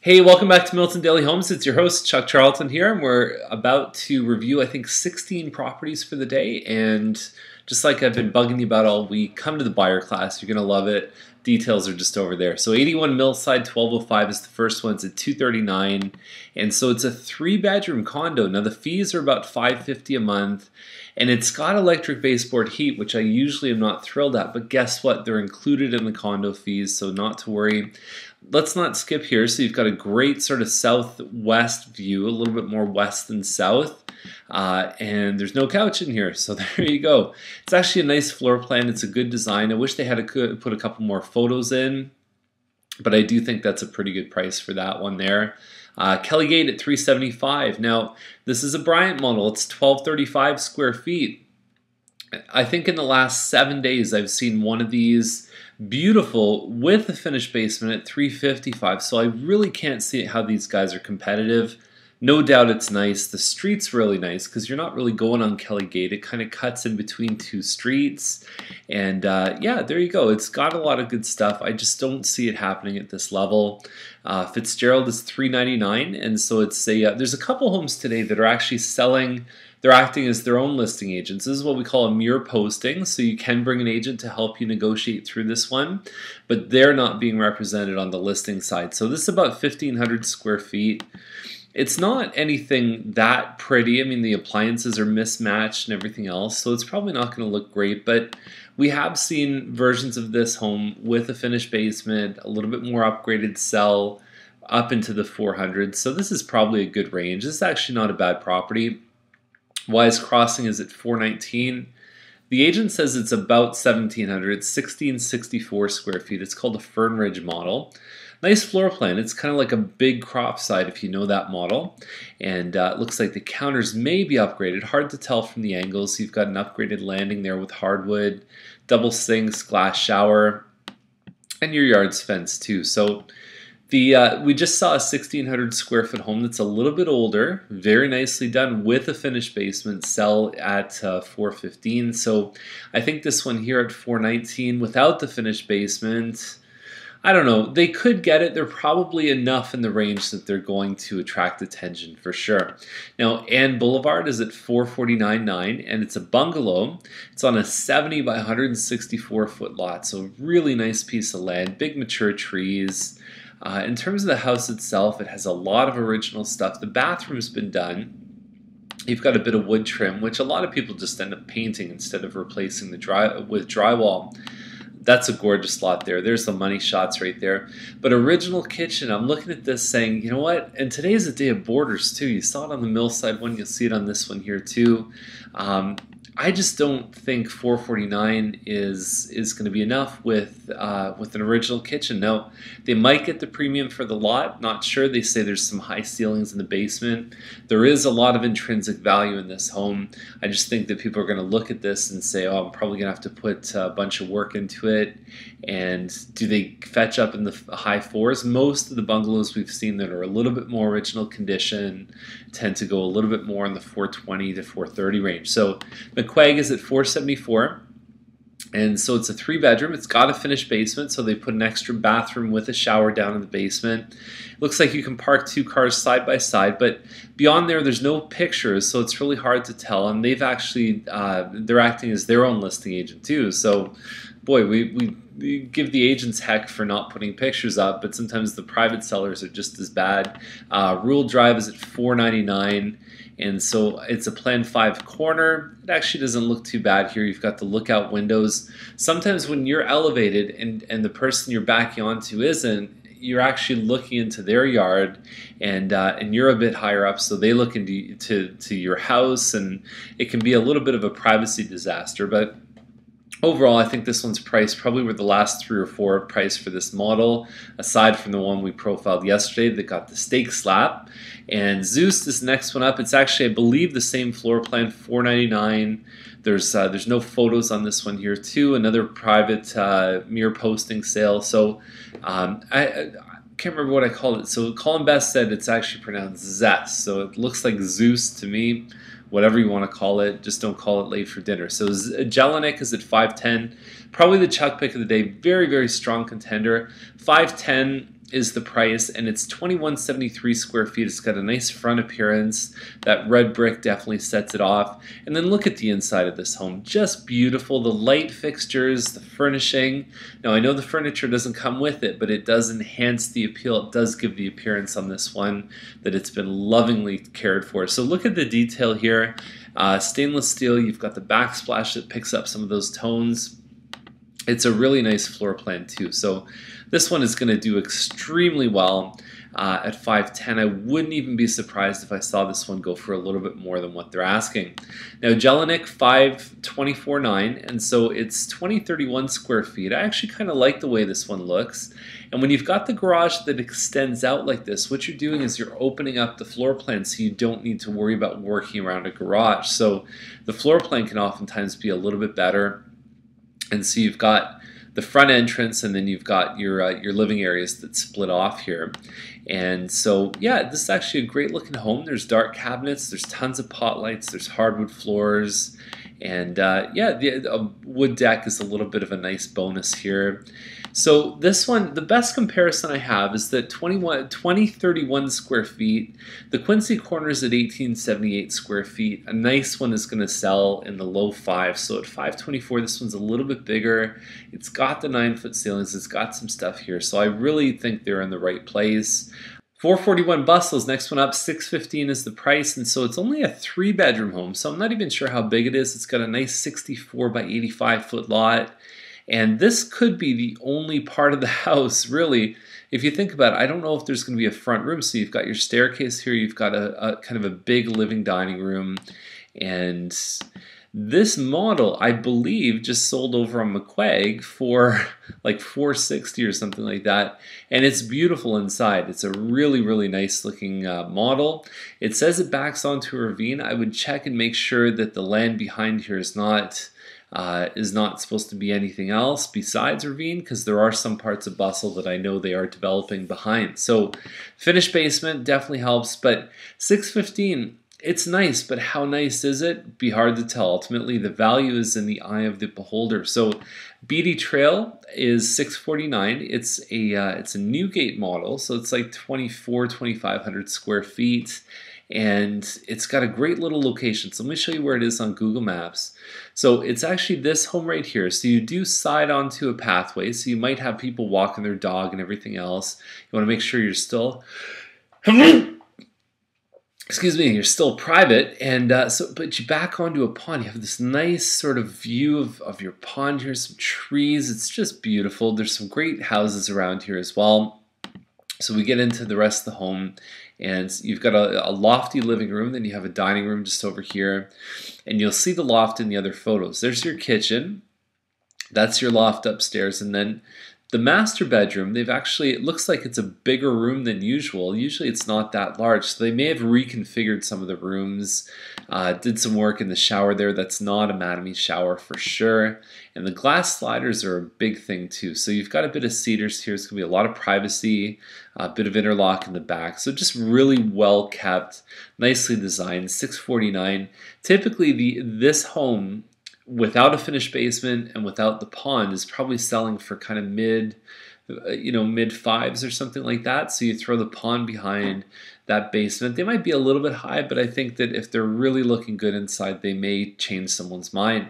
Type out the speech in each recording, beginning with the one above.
Hey, welcome back to Milton Daily Homes. It's your host, Chuck Charlton here, and we're about to review, I think, 16 properties for the day. And just like I've been bugging you about all week, come to the buyer class. You're going to love it. Details are just over there. So 81 Millside, 1205 is the first one. It's at $239. And so it's a 3-bedroom condo. Now the fees are about $550 a month. And it's got electric baseboard heat, which I usually am not thrilled at. But guess what? They're included in the condo fees, so not to worry. Let's not skip here. So you've got a great sort of southwest view, a little bit more west than south. And there's no couch in here, so there you go. It's actually a nice floor plan. It's a good design. I wish they had put a couple more photos in, but I do think that's a pretty good price for that one there. Kelly Gate at $375. Now, this is a Bryant model. It's 1235 square feet. I think in the last 7 days I've seen one of these beautiful with a finished basement at $355. So I really can't see how these guys are competitive. No doubt it's nice. The street's really nice because you're not really going on Kelly Gate. It kind of cuts in between two streets. And yeah, there you go. It's got a lot of good stuff. I just don't see it happening at this level. Fitzgerald is $399, and so it's a there's a couple homes today that are actually selling. They're acting as their own listing agents. This is what we call a mirror posting, so you can bring an agent to help you negotiate through this one, but they're not being represented on the listing side. So this is about 1,500 square feet. It's not anything that pretty. I mean, the appliances are mismatched and everything else, so it's probably not going to look great, but we have seen versions of this home with a finished basement, a little bit more upgraded sell up into the 400s, so this is probably a good range. This is actually not a bad property. Wise Crossing is at $419. The agent says it's about 1,700. It's 1,664 square feet. It's called a Fern Ridge model. Nice floor plan. It's kind of like a big crop side if you know that model. And it looks like the counters may be upgraded. Hard to tell from the angles. You've got an upgraded landing there with hardwood, double sinks, glass shower, and your yard's fenced too. So we just saw a 1,600 square foot home that's a little bit older, very nicely done with a finished basement, sell at $415. So I think this one here at $419 without the finished basement, I don't know. They could get it. They're probably enough in the range that they're going to attract attention for sure. Now, Ann Boulevard is at $449.9, and it's a bungalow. It's on a 70 by 164 foot lot, so really nice piece of land, big mature trees. In terms of the house itself, it has a lot of original stuff. The bathroom's been done. You've got a bit of wood trim, which a lot of people just end up painting instead of replacing with drywall. That's a gorgeous lot there. There's the money shots right there. But original kitchen, I'm looking at this saying, you know what? And today is a day of borders too. You saw it on the Millside one. You'll see it on this one here too. I just don't think $449 is going to be enough with an original kitchen. Now, they might get the premium for the lot. Not sure. They say there's some high ceilings in the basement. There is a lot of intrinsic value in this home. I just think that people are going to look at this and say, oh, I'm probably going to have to put a bunch of work into it. And do they fetch up in the high fours? Most of the bungalows we've seen that are a little bit more original condition tend to go a little bit more in the 420 to 430 range. So McQuaig is at $474, and so it's a 3-bedroom. It's got a finished basement, so they put an extra bathroom with a shower down in the basement. It looks like you can park 2 cars side by side, but beyond there's no pictures, so it's really hard to tell. And they've actually they're acting as their own listing agent too. So, boy, we give the agents heck for not putting pictures up, but sometimes the private sellers are just as bad. Rural Drive is at $499. And so it's a Plan 5 corner. It actually doesn't look too bad here. You've got the lookout windows. Sometimes when you're elevated and the person you're backing onto isn't, you're actually looking into their yard, and you're a bit higher up, so they look into your house, and it can be a little bit of a privacy disaster. But overall, I think this one's priced probably where the last 3 or 4 are priced for this model, aside from the one we profiled yesterday that got the stake slap. And Zeus, this next one up, it's actually, I believe, the same floor plan, $499. There's no photos on this one here too. Another private mirror posting sale. So I can't remember what I called it. So Colin Best said it's actually pronounced Zest. So it looks like Zeus to me. Whatever you want to call it, just don't call it late for dinner. So Jelinek is at $510. Probably the Chuck pick of the day. Very, very strong contender. $510. is the price, and it's 2173 square feet. It's got a nice front appearance. That red brick definitely sets it off. And then look at the inside of this home. Just beautiful. The light fixtures, the furnishing. Now I know the furniture doesn't come with it, but it does enhance the appeal. It does give the appearance on this one that it's been lovingly cared for. So look at the detail here. Stainless steel. You've got the backsplash that picks up some of those tones. It's a really nice floor plan too. So this one is going to do extremely well at 510. I wouldn't even be surprised if I saw this one go for a little bit more than what they're asking. Now Jelinek 524.9, and so it's 2031 square feet. I actually kind of like the way this one looks. And when you've got the garage that extends out like this, what you're doing is you're opening up the floor plan so you don't need to worry about working around a garage. So the floor plan can oftentimes be a little bit better. And so you've got the front entrance, and then you've got your living areas that split off here. And so, yeah, this is actually a great looking home. There's dark cabinets, there's tons of pot lights, there's hardwood floors, and yeah, the wood deck is a little bit of a nice bonus here. So this one, the best comparison I have is that 2031 square feet. The Quincy corner is at 1878 square feet. A nice one is going to sell in the low fives. So at 524, this one's a little bit bigger. It's got the 9-foot ceilings. It's got some stuff here. So I really think they're in the right place. 441 Bustles, next one up, 615 is the price, and so it's only a 3-bedroom home, so I'm not even sure how big it is. It's got a nice 64 by 85 foot lot, and this could be the only part of the house, really. If you think about it, I don't know if there's going to be a front room, so you've got your staircase here, you've got a kind of a big living dining room, and this model, I believe, just sold over on McQuaig for like $460 or something like that. And it's beautiful inside. It's a really, really nice looking model. It says it backs onto a ravine. I would check and make sure that the land behind here is not supposed to be anything else besides ravine, because there are some parts of Bustle that I know they are developing behind. So finished basement definitely helps, but 615, it's nice, but how nice is it? Be hard to tell. Ultimately, the value is in the eye of the beholder. So Beatty Trail is 649. It's a Newgate model, so it's like 2,500 square feet, and it's got a great little location. So let me show you where it is on Google Maps. So it's actually this home right here. So you do side onto a pathway, so you might have people walking their dog and everything else. You want to make sure you're still excuse me, you're still private, and but you back onto a pond. You have this nice sort of view of your pond here, some trees. It's just beautiful. There's some great houses around here as well. So we get into the rest of the home, and you've got a lofty living room, then you have a dining room just over here, and you'll see the loft in the other photos. There's your kitchen. That's your loft upstairs, and then the master bedroom, it looks like it's a bigger room than usual. Usually it's not that large, so they may have reconfigured some of the rooms, did some work in the shower there. That's not a Madame shower for sure. And the glass sliders are a big thing too. So you've got a bit of cedars here. It's going to be a lot of privacy, a bit of interlock in the back. So just really well kept, nicely designed, 649. Typically this home, without a finished basement and without the pond, is probably selling for kind of mid fives or something like that. So you throw the pond behind that basement. They might be a little bit high, but I think that if they're really looking good inside, they may change someone's mind.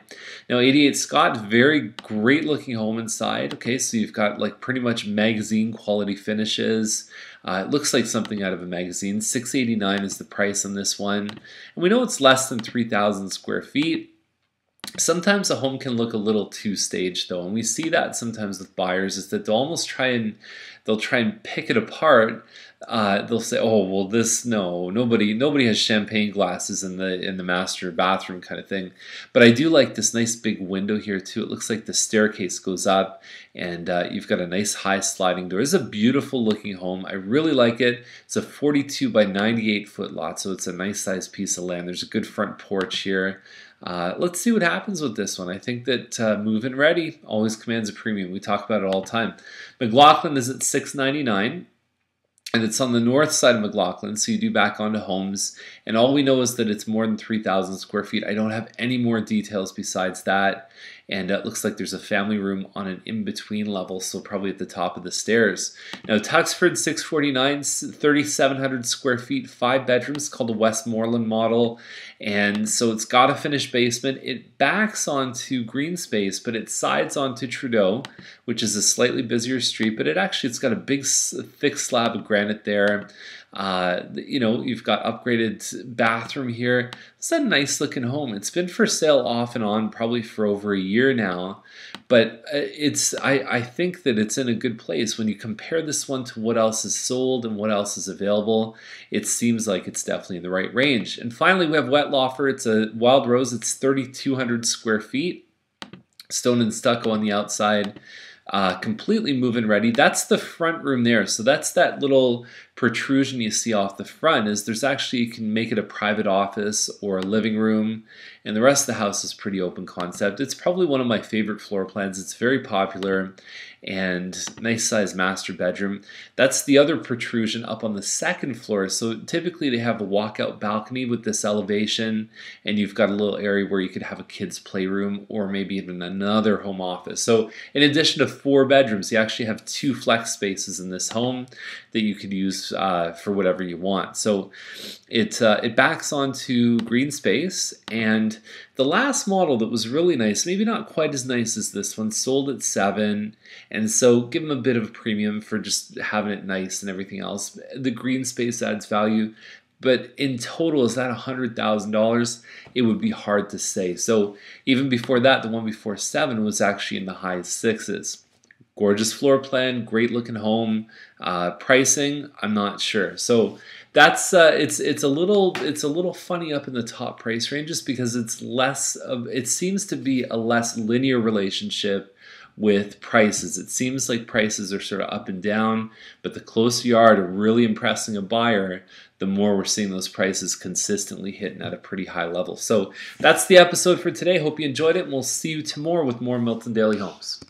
Now 88 Scott, very great looking home inside. Okay, so you've got like pretty much magazine quality finishes. It looks like something out of a magazine. $689 is the price on this one. And we know it's less than 3,000 square feet. Sometimes a home can look a little too staged though, and we see that sometimes with buyers, is that they'll try and pick it apart. They'll say, "Oh, well, nobody has champagne glasses in the master bathroom," kind of thing. But I do like this nice big window here too. It looks like the staircase goes up, and you've got a nice high sliding door. It's a beautiful looking home. I really like it. It's a 42 by 98 foot lot, so it's a nice sized piece of land. There's a good front porch here. Let's see what happens with this one. I think that move-in ready always commands a premium. We talk about it all the time. McLaughlin is at $699. And it's on the north side of McLaughlin, so you do back onto homes. And all we know is that it's more than 3,000 square feet. I don't have any more details besides that. And it looks like there's a family room on an in-between level, so probably at the top of the stairs. Now, Tuxford 649, 3,700 square feet, 5 bedrooms, called the Westmoreland model. And so it's got a finished basement. It backs onto green space, but it sides onto Trudeau, which is a slightly busier street, but it's got a big, thick slab of granite there. You've got upgraded bathroom here. It's a nice looking home. It's been for sale off and on probably for over a year now, but I think that it's in a good place. When you compare this one to what else is sold and what else is available, it seems like it's definitely in the right range. And finally, we have Wettlaufer. It's a Wild Rose. It's 3,200 square feet, stone and stucco on the outside. Completely move-in ready. That's the front room there. So that's that little protrusion you see off the front. You can make it a private office or a living room, and the rest of the house is pretty open concept. It's probably one of my favorite floor plans. It's very popular, and nice size master bedroom. That's the other protrusion up on the second floor. So typically they have a walkout balcony with this elevation, and you've got a little area where you could have a kid's playroom or maybe even another home office. So in addition to 4 bedrooms, you actually have 2 flex spaces in this home that you could use for whatever you want. So it backs onto green space. And the last model that was really nice, maybe not quite as nice as this one, sold at 7, and so give them a bit of a premium for just having it nice and everything else. The green space adds value, but in total, is that $100,000? It would be hard to say. So even before that, the one before 7 was actually in the high 6s. Gorgeous floor plan, great looking home. Pricing, I'm not sure. So that's it's a little funny up in the top price ranges because it seems to be a less linear relationship with prices. It seems like prices are sort of up and down, but the closer you are to really impressing a buyer, the more we're seeing those prices consistently hitting at a pretty high level. So that's the episode for today. Hope you enjoyed it, and we'll see you tomorrow with more Milton Daily Homes.